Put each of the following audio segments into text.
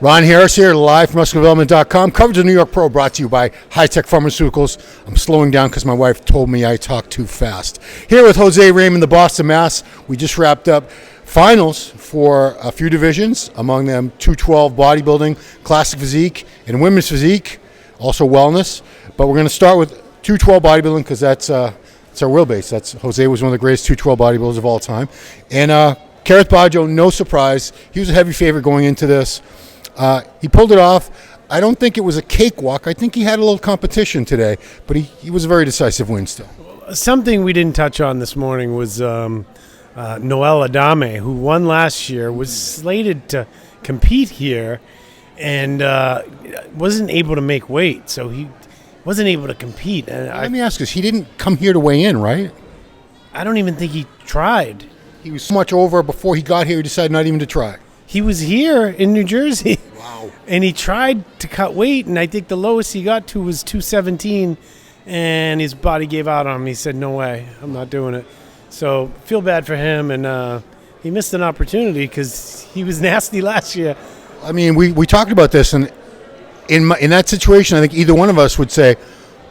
Ron Harris here, live from MuscularDevelopment.com. Coverage of New York Pro brought to you by High-Tech Pharmaceuticals. I'm slowing down because my wife told me I talk too fast. Here with Jose Raymond, the Boston Mass. We just wrapped up finals for a few divisions, among them 212 bodybuilding, classic physique, and women's physique, also wellness. But we're going to start with 212 bodybuilding because that's it's our wheelbase. That's Jose was one of the greatest 212 bodybuilders of all time. And Kareth Baggio, no surprise. He was a heavy favorite going into this. He pulled it off. I don't think it was a cakewalk. I think he had a little competition today, but he was a very decisive win still. Something we didn't touch on this morning was Noel Adame, who won last year, was slated to compete here and wasn't able to make weight, so he wasn't able to compete. And let me ask you, he didn't come here to weigh in, right? I don't even think he tried. He was so much over before he got here, he decided not even to try. He was here in New Jersey. Wow. And he tried to cut weight, and I think the lowest he got to was 217, and his body gave out on him. He said, no way, I'm not doing it. So feel bad for him, and he missed an opportunity because he was nasty last year. I mean, we talked about this, and in that situation, I think either one of us would say,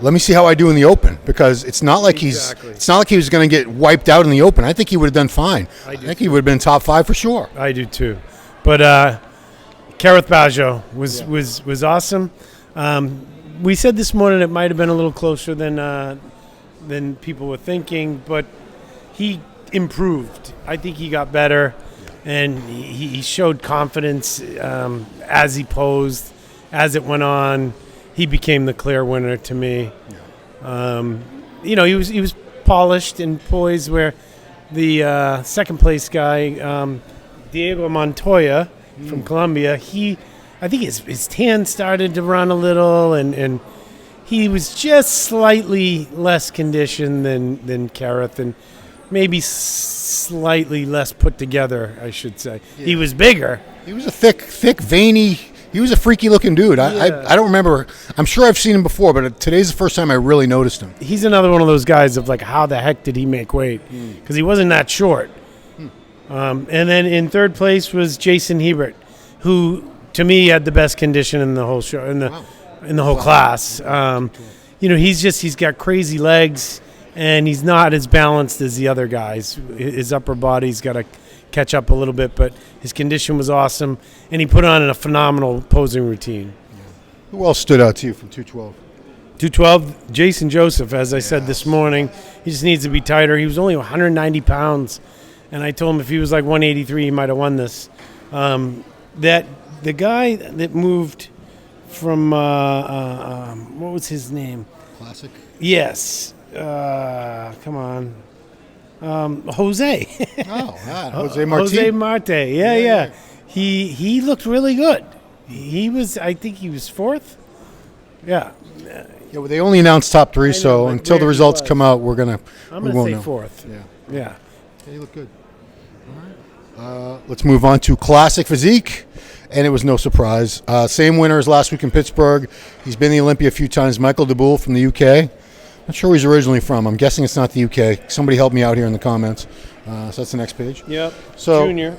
let me see how I do in the open, because it's not like he was going to get wiped out in the open. I think he would have done fine. I think he would have been top 5 for sure. I do too. But Kareth Baggio was awesome. We said this morning it might have been a little closer than people were thinking, but he improved. I think he got better, and he showed confidence as he posed, as it went on. He became the clear winner to me. Yeah. He was polished and poised, where the second place guy, Diego Montoya from Colombia, I think his tan started to run a little, and he was just slightly less conditioned than Kareth, and maybe slightly less put together, I should say. Yeah. He was bigger. He was a thick, veiny. He was a freaky looking dude. Yeah. I don't remember. I'm sure I've seen him before, but today's the first time I really noticed him. He's another one of those guys of like, how the heck did he make weight? Because he wasn't that short. And then in third place was Jason Hebert, who to me had the best condition in the whole show, in the whole class. He's got crazy legs, and he's not as balanced as the other guys. His upper body's got to catch up a little bit, but his condition was awesome, and he put on a phenomenal posing routine. Who else stood out to you from 212? 212, Jason Joseph, as I said this morning. He just needs to be tighter. He was only 190 pounds. And I told him if he was like 183, he might have won this. The guy that moved from what was his name? Classic. Yes. Come on. Jose. Jose Marti. Jose Marte. Yeah. He looked really good. I think he was fourth. Yeah. Yeah. Well, they only announced top 3, so until the results come out, I'm gonna say fourth. Yeah. He looked good. All right. Let's move on to classic physique, and it was no surprise. Same winner as last week in Pittsburgh. He's been to the Olympia a few times. Michael DeBoule from the UK. Not sure where he's originally from. I'm guessing it's not the UK. Somebody help me out here in the comments. So that's the next page. Yep. So, Junior.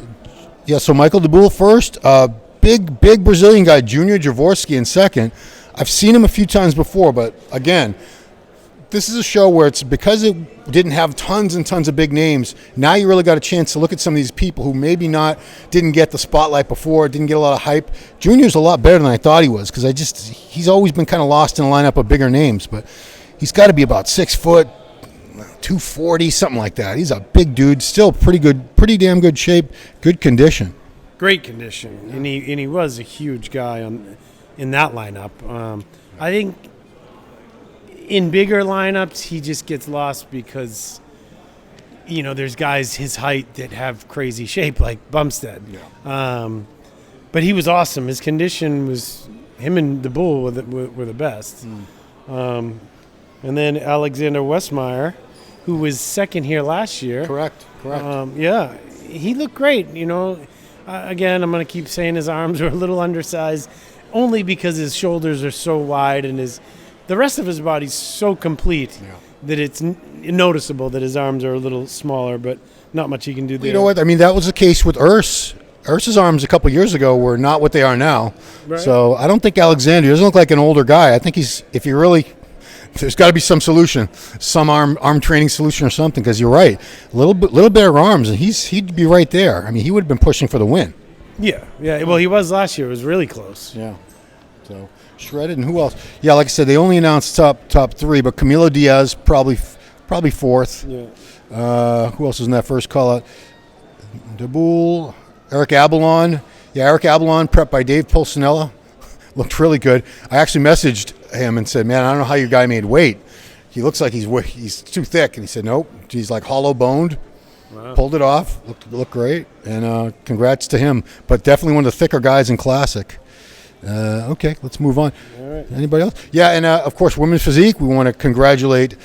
Yeah. So Michael DeBoule first. Big Brazilian guy, Junior Jaworski in second. I've seen him a few times before, but again, this is a show where it's because it didn't have tons and tons of big names. Now you really got a chance to look at some of these people who maybe didn't get the spotlight before, didn't get a lot of hype. Junior's a lot better than I thought he was, because he's always been kind of lost in a lineup of bigger names, but he's got to be about 6 foot, 240, something like that. He's a big dude, still pretty damn good shape, good condition. Great condition, and he was a huge guy in that lineup. I think in bigger lineups, he just gets lost because, there's guys his height that have crazy shape like Bumstead. Yeah. But he was awesome. His condition was, him and DeBoule were the best. And then Alexander Westmeyer, who was second here last year. Correct. Yeah, he looked great. Again, I'm going to keep saying his arms are a little undersized, only because his shoulders are so wide and the rest of his body's so complete that it's noticeable that his arms are a little smaller, but not much he can do there. You know what? I mean, that was the case with Urs Ursa's arms a couple years ago were not what they are now. Right. So I don't think Alexander doesn't look like an older guy. I think there's got to be some solution, some arm training solution or something. Because you're right, little better arms, and he'd be right there. I mean, he would have been pushing for the win. Yeah. Well, he was last year. It was really close. Yeah. So shredded, and who else? Yeah, like I said, they only announced top three, but Camilo Diaz probably fourth. Yeah. Who else was in that first call out? Daboul, Eric Abalon. Yeah, Eric Abalon, prepped by Dave Pulcinella. Looked really good. I actually messaged him and said, man, I don't know how your guy made weight. He looks like he's too thick. And he said, nope, he's like hollow boned. Wow. Pulled it off. Looked great. And congrats to him. But definitely one of the thicker guys in Classic. Okay, let's move on. All right. Anybody else? Yeah, and of course, women's physique. We want to congratulate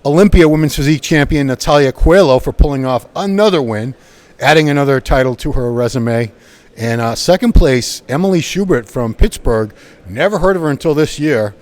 Olympia women's physique champion Natalia Coelho for pulling off another win, adding another title to her resume. And second place, Emily Schubert from Pittsburgh. Never heard of her until this year.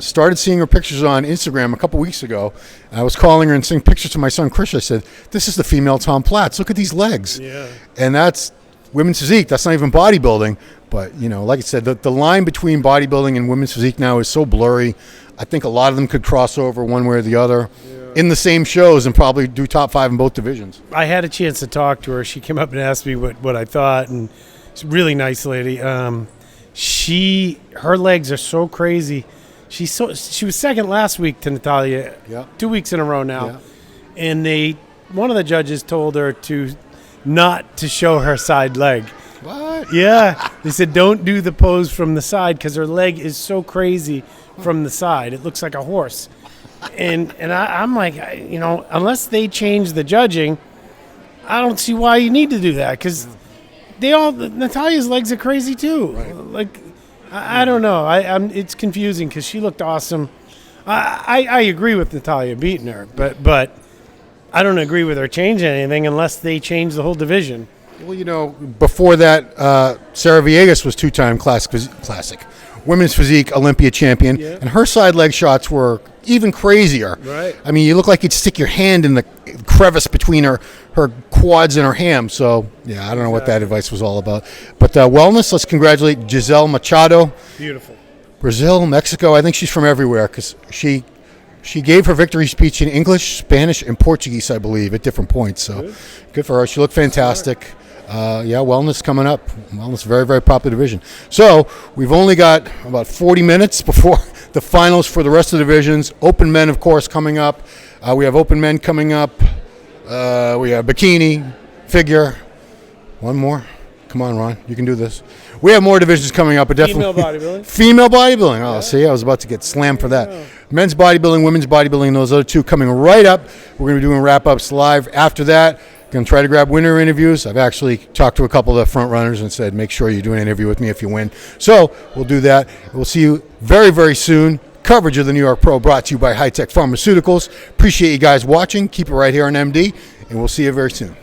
Started seeing her pictures on Instagram a couple weeks ago. I was calling her and sending pictures to my son Chris. I said, this is the female Tom Platz. Look at these legs. Yeah. And that's women's physique. That's not even bodybuilding. But, like I said, the line between bodybuilding and women's physique now is so blurry. I think a lot of them could cross over one way or the other in the same shows and probably do top 5 in both divisions. I had a chance to talk to her. She came up and asked me what I thought, and she's a really nice lady. Her legs are so crazy. She was second last week to Natalia, 2 weeks in a row now, and one of the judges told her not to show her side leg. What? Yeah, they said don't do the pose from the side because her leg is so crazy from the side. It looks like a horse. And I'm like, unless they change the judging, I don't see why you need to do that because Natalia's legs are crazy too. Right. Like, I don't know. It's confusing because she looked awesome. I agree with Natalia beating her, but I don't agree with her changing anything unless they change the whole division. Well, before that, Sarah Villegas was 2-time classic women's physique Olympia champion, and her side leg shots were even crazier. Right. I mean, you look like you'd stick your hand in the crevice between her quads and her ham. So, I don't know what that advice was all about. But wellness, let's congratulate Giselle Machado. Beautiful. Brazil, Mexico, I think she's from everywhere because she gave her victory speech in English, Spanish, and Portuguese, I believe, at different points. So good for her. She looked fantastic. Wellness coming up. Wellness, very, very popular division. So we've only got about 40 minutes before the finals for the rest of the divisions. Open men, of course, coming up. We have open men coming up. We have bikini, figure. One more. Come on, Ron. You can do this. We have more divisions coming up. But definitely Female bodybuilding. Female bodybuilding. Oh, see, I was about to get slammed for that. Men's bodybuilding, women's bodybuilding, those other two coming right up. We're going to be doing wrap-ups live. After that, going to try to grab winner interviews. I've actually talked to a couple of the front runners and said, make sure you do an interview with me if you win. So we'll do that. We'll see you very, very soon. Coverage of the New York Pro brought to you by High Tech Pharmaceuticals. Appreciate you guys watching. Keep it right here on MD, and we'll see you very soon.